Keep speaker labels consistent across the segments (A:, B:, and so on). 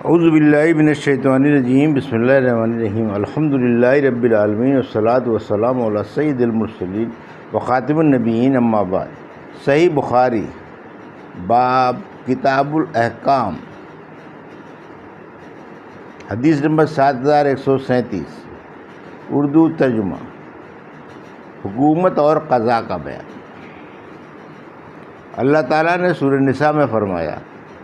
A: اعوذ باللہ من الشیطان الرجیم، بسم اللہ الرحمن الرحیم، الحمدللہ رب العالمین، والصلاۃ والسلام علی سید المرسلین وخاتم النبیین، اما بعد۔ صحیح بخاری باب کتاب الاحکام، حدیث نمبر 7137، اردو ترجمہ۔ حکومت اور قضاء کا بیان۔ اللہ تعالیٰ نے سورہ نساء میں فرمایا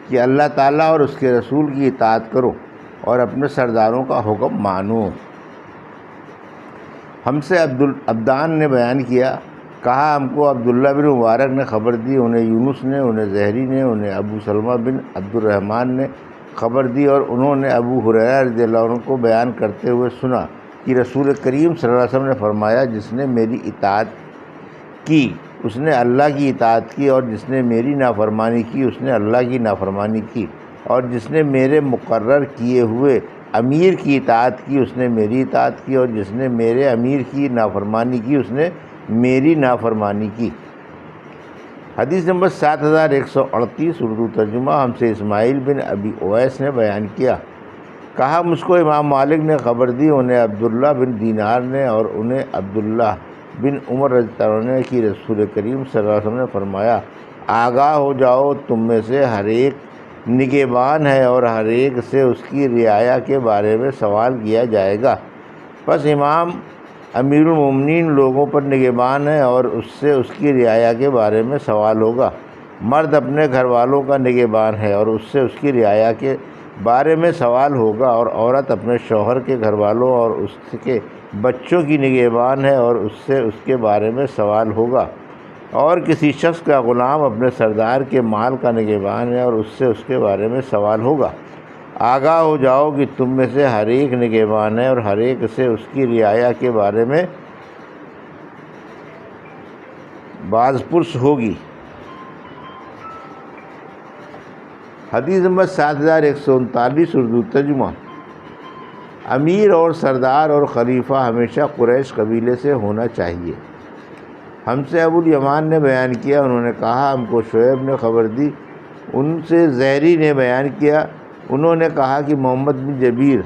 A: کہ اللہ تعالیٰ اور اس کے رسول کی اطاعت کرو اور اپنے سرداروں کا حکم مانو۔ ہم سے عبدان نے بیان کیا، کہا ہم کو عبداللہ بن مبارک نے خبر دی، انہیں یونس نے، انہیں زہری نے، انہیں ابو سلمہ بن عبد الرحمن نے خبر دی، اور انہوں نے ابو ہریرہ رضی اللہ عنہ کو بیان کرتے ہوئے سنا کہ رسول کریم صلی اللہ علیہ وسلم نے فرمایا، جس نے میری اطاعت کی اس نے اللہ کی اطاعت کی، اور جس نے میری نافرمانی کی اس نے اللہ کی نافرمانی کی، اور جس نے میرے مقرر کیے ہوئے امیر کی اطاعت کی اس نے میری اطاعت کی، اور جس نے میرے امیر کی نافرمانی کی اس نے میری نافرمانی کی۔ حدیث نمبر 7138، اردو ترجمہ۔ ہم سے اسماعیل بن ابی اویس نے بیان کیا، کہا مجھ کو امام مالک نے خبر دی، انہیں عبداللہ بن دینار نے، اور انہیں عبداللہ بن عمر رضی اللہ عنہ نے کہ رسول کریم صلی اللہ علیہ وسلم نے فرمایا، آگاہ ہو جاؤ، تم میں سے ہر ایک نگہبان ہے اور ہر ایک سے اس کی رعایا کے بارے میں سوال کیا جائے گا۔ پس امام امیر المومنین لوگوں پر نگہبان ہے اور اس سے اس کی رعایا کے بارے میں سوال ہوگا۔ مرد اپنے گھر والوں کا نگہبان ہے اور اس سے اس کی رعایا کے بارے میں سوال ہوگا، اور عورت اپنے شوہر کے گھر والوں اور اس کے بچوں کی نگہبان ہے اور اس سے اس کے بارے میں سوال ہوگا، اور کسی شخص کا غلام اپنے سردار کے مال کا نگہبان ہے اور اس سے اس کے بارے میں سوال ہوگا۔ آگاہ ہو جاؤ کہ تم میں سے ہر ایک نگہبان ہے اور ہر ایک سے اس کی رعایا کے بارے میں باز پرس ہوگی۔ حدیث نمبر 7139، اردو ترجمہ۔ امیر اور سردار اور خلیفہ ہمیشہ قریش قبیلے سے ہونا چاہیے۔ ہم سے ابو الیمان نے بیان کیا، انہوں نے کہا ہم کو شعیب نے خبر دی، ان سے زہری نے بیان کیا، انہوں نے کہا کہ محمد بن جبیر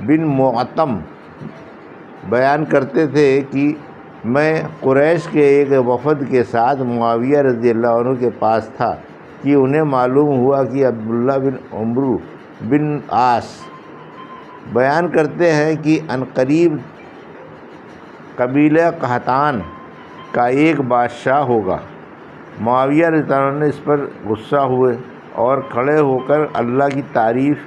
A: بن معتم بیان کرتے تھے کہ میں قریش کے ایک وفد کے ساتھ معاویہ رضی اللہ عنہ کے پاس تھا کہ انہیں معلوم ہوا کہ عبداللہ بن عمرو بن عاص بیان کرتے ہیں کہ عنقریب قبیلہ قحطان کا ایک بادشاہ ہوگا۔ معاویہ رضی اللہ عنہ نے اس پر غصہ ہوئے اور کھڑے ہو کر اللہ کی تعریف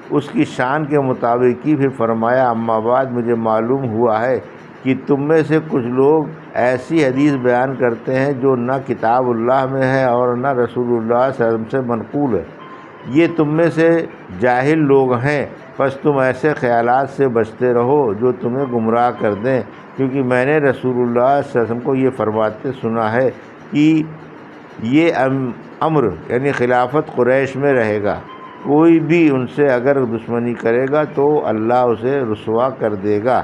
A: اس کی شان کے مطابق کی، پھر فرمایا، اما بعد مجھے معلوم ہوا ہے کہ تم میں سے کچھ لوگ ایسی حدیث بیان کرتے ہیں جو نہ کتاب اللہ میں ہے اور نہ رسول اللہ صلی اللہ علیہ وسلم سے منقول ہے۔ یہ تم میں سے جاہل لوگ ہیں، پس تم ایسے خیالات سے بچتے رہو جو تمہیں گمراہ کر دیں، کیونکہ میں نے رسول اللہ صلی اللہ علیہ وسلم کو یہ فرماتے سنا ہے کہ یہ امر یعنی خلافت قریش میں رہے گا، کوئی بھی ان سے اگر دشمنی کرے گا تو اللہ اسے رسوا کر دے گا،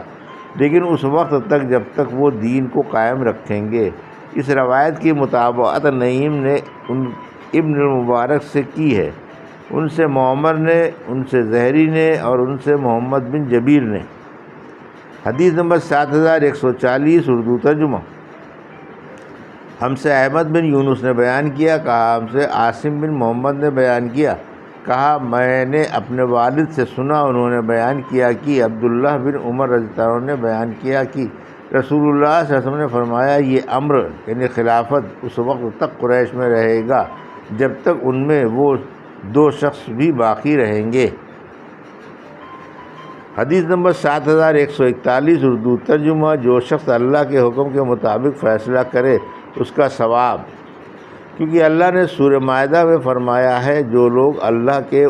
A: لیکن اس وقت تک جب تک وہ دین کو قائم رکھیں گے۔ اس روایت کی مطابقت نعیم نے ابن المبارک سے کی ہے، ان سے معمر نے، ان سے زہری نے اور ان سے محمد بن جبیر نے۔ حدیث نمبر 7140، اردو ترجمہ۔ ہم سے احمد بن یونس نے بیان کیا، کہا ہم سے عاصم بن محمد نے بیان کیا، کہا میں نے اپنے والد سے سنا، انہوں نے بیان کیا کہ عبداللہ بن عمر رضی اللہ عنہ نے بیان کیا کہ رسول اللہ صلی اللہ علیہ وسلم نے فرمایا، یہ امر یعنی خلافت اس وقت تک قریش میں رہے گا جب تک ان میں وہ دو شخص بھی باقی رہیں گے۔ حدیث نمبر 7141، اردو ترجمہ۔ جو شخص اللہ کے حکم کے مطابق فیصلہ کرے اس کا ثواب، کیونکہ اللہ نے سورہ مائدہ میں فرمایا ہے، جو لوگ اللہ کے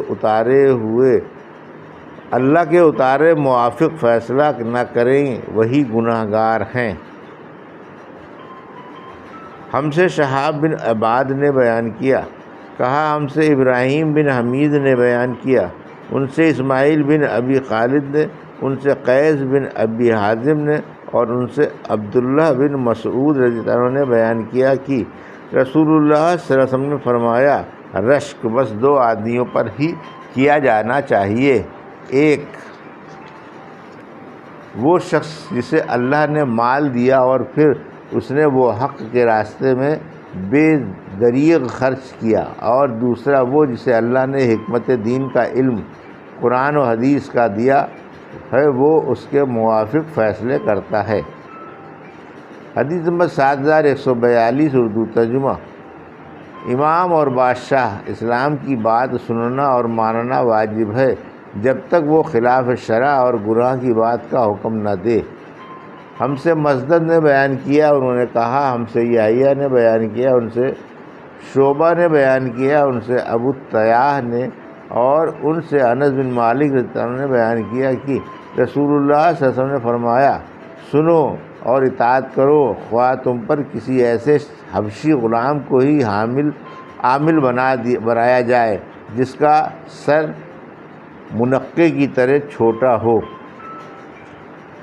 A: اتارے موافق فیصلہ نہ کریں وہی گناہ گار ہیں۔ ہم سے شہاب بن عباد نے بیان کیا، کہا ہم سے ابراہیم بن حمید نے بیان کیا، ان سے اسماعیل بن ابی خالد نے، ان سے قیس بن ابی حازم نے، اور ان سے عبداللہ بن مسعود رضی اللہ عنہ نے بیان کیا کہ رسول اللہ صلی اللہ علیہ وسلم نے فرمایا، رشک بس دو آدمیوں پر ہی کیا جانا چاہیے۔ ایک وہ شخص جسے اللہ نے مال دیا اور پھر اس نے وہ حق کے راستے میں بے دریغ خرچ کیا، اور دوسرا وہ جسے اللہ نے حکمت دین کا علم قرآن و حدیث کا دیا ہے، وہ اس کے موافق فیصلے کرتا ہے۔ حدیث نمبر 7142 اردو ترجمہ۔ امام اور بادشاہ اسلام کی بات سننا اور ماننا واجب ہے جب تک وہ خلاف شرع اور گناہ کی بات کا حکم نہ دے۔ ہم سے مسدد نے بیان کیا، انہوں نے کہا، ہم سے یحییٰ نے بیان کیا، ان سے شعبہ نے بیان کیا، ان سے ابو طیاح نے، اور ان سے انس بن مالک رضی اللہ عنہ نے بیان کیا کہ رسول اللہ صلی اللہ علیہ وسلم نے فرمایا، سنو اور اطاعت کرو، خواہ تم پر کسی ایسے حبشی غلام کو ہی عامل بنایا جائے جس کا سر منقے کی طرح چھوٹا ہو۔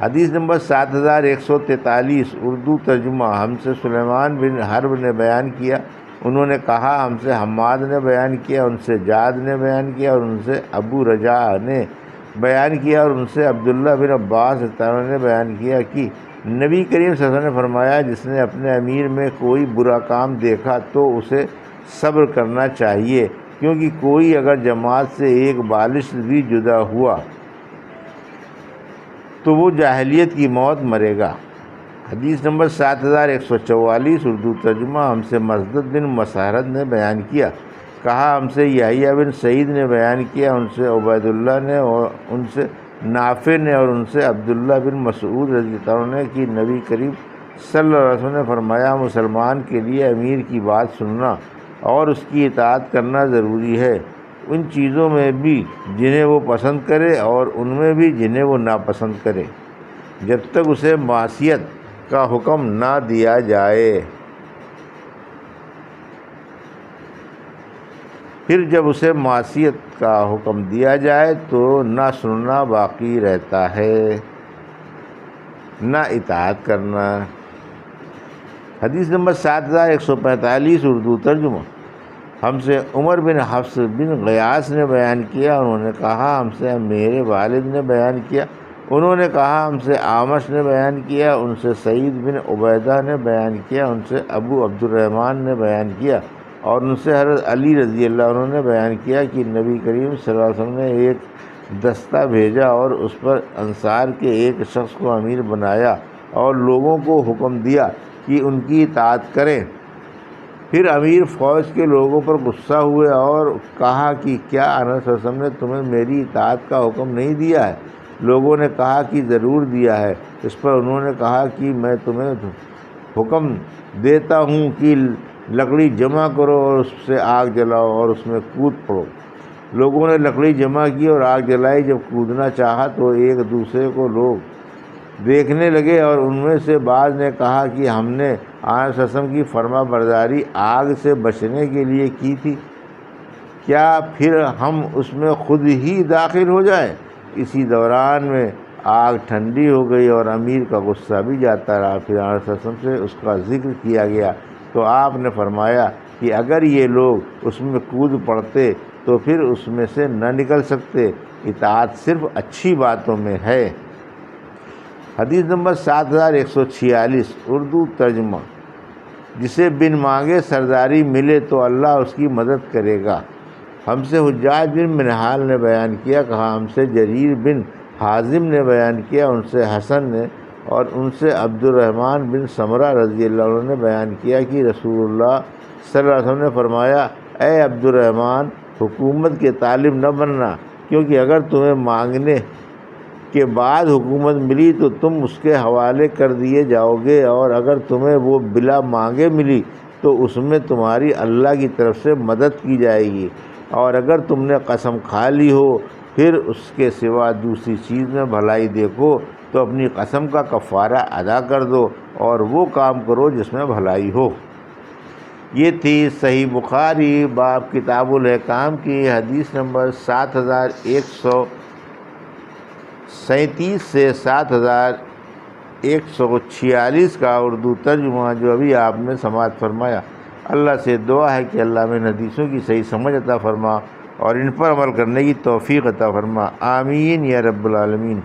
A: حدیث نمبر 7143 اردو ترجمہ۔ ہم سے سلیمان بن حرب نے بیان کیا، انہوں نے کہا، ہم سے حماد نے بیان کیا، ان سے جاد نے بیان کیا، اور ان سے ابو رجاء نے بیان کیا، اور ان سے عبداللہ بن عباس رضی اللہ عنہ نے بیان کیا کہ نبی کریم صلی اللہ علیہ وسلم نے فرمایا، جس نے اپنے امیر میں کوئی برا کام دیکھا تو اسے صبر کرنا چاہیے، کیونکہ کوئی اگر جماعت سے ایک بالش بھی جدا ہوا تو وہ جاہلیت کی موت مرے گا۔ حدیث نمبر 7144 اردو ترجمہ۔ ہم سے مسدد بن مسہرد نے بیان کیا، کہا، ہم سے یحییٰ بن سعید نے بیان کیا، ان سے عبید اللہ نے، اور ان سے نافع نے، اور ان سے عبداللہ بن مسعود رضی اللہ عنہ نے کہ نبی کریم صلی اللہ علیہ وسلم نے فرمایا، مسلمان کے لیے امیر کی بات سننا اور اس کی اطاعت کرنا ضروری ہے، ان چیزوں میں بھی جنہیں وہ پسند کرے اور ان میں بھی جنہیں وہ ناپسند کرے، جب تک اسے معصیت کا حکم نہ دیا جائے۔ پھر جب اسے معصیت کا حکم دیا جائے تو نہ سننا باقی رہتا ہے، نہ اطاعت کرنا۔ حدیث نمبر 7145 اردو ترجمہ۔ ہم سے عمر بن حفص بن غیاث نے بیان کیا، انہوں نے کہا، ہم سے میرے والد نے بیان کیا، انہوں نے کہا، ہم سے اعمش نے بیان کیا، ان سے سعید بن عبیدہ نے بیان کیا، ان سے ابو عبد الرحمن نے بیان کیا، اور ان سے حضرت علی رضی اللہ عنہ نے بیان کیا کہ نبی کریم صلی اللہ علیہ وسلم نے ایک دستہ بھیجا اور اس پر انصار کے ایک شخص کو امیر بنایا اور لوگوں کو حکم دیا کہ ان کی اطاعت کریں۔ پھر امیر فوج کے لوگوں پر غصہ ہوئے اور کہا کہ کیا انس صلی اللہ علیہ وسلم نے تمہیں میری اطاعت کا حکم نہیں دیا ہے؟ لوگوں نے کہا کہ ضرور دیا ہے۔ اس پر انہوں نے کہا کہ میں تمہیں حکم دیتا ہوں کہ لکڑی جمع کرو اور اس سے آگ جلاؤ اور اس میں کود پڑو۔ لوگوں نے لکڑی جمع کی اور آگ جلائی، جب کودنا چاہا تو ایک دوسرے کو لوگ دیکھنے لگے، اور ان میں سے بعض نے کہا کہ ہم نے آن وسلم کی فرما برداری آگ سے بچنے کے لیے کی تھی، کیا پھر ہم اس میں خود ہی داخل ہو جائیں؟ اسی دوران میں آگ ٹھنڈی ہو گئی اور امیر کا غصہ بھی جاتا رہا۔ پھر آن وسلم سے اس کا ذکر کیا گیا تو آپ نے فرمایا کہ اگر یہ لوگ اس میں کود پڑتے تو پھر اس میں سے نہ نکل سکتے، اطاعت صرف اچھی باتوں میں ہے۔ حدیث نمبر 7146 اردو ترجمہ۔ جسے بن مانگے سرداری ملے تو اللہ اس کی مدد کرے گا۔ ہم سے حجاج بن منہال نے بیان کیا، کہا، ہم سے جریر بن حازم نے بیان کیا، ان سے حسن نے، اور ان سے عبد الرحمن بن سمرہ رضی اللہ عنہ نے بیان کیا کہ رسول اللہ صلی اللہ علیہ وسلم نے فرمایا، اے عبد الرحمن، حکومت کے طالب نہ بننا، کیونکہ اگر تمہیں مانگنے کے بعد حکومت ملی تو تم اس کے حوالے کر دیے جاؤ گے، اور اگر تمہیں وہ بلا مانگے ملی تو اس میں تمہاری اللہ کی طرف سے مدد کی جائے گی، اور اگر تم نے قسم کھا لی ہو پھر اس کے سوا دوسری چیز میں بھلائی دیکھو تو اپنی قسم کا کفارہ ادا کر دو اور وہ کام کرو جس میں بھلائی ہو۔ یہ تھی صحیح بخاری باب کتاب الاحکام کی حدیث نمبر 7137 سے 7146 کا اردو ترجمہ، جو ابھی آپ نے سماعت فرمایا۔ اللہ سے دعا ہے کہ اللہ میں ان حدیثوں کی صحیح سمجھ عطا فرما اور ان پر عمل کرنے کی توفیق عطا فرما، آمین یا رب العالمین۔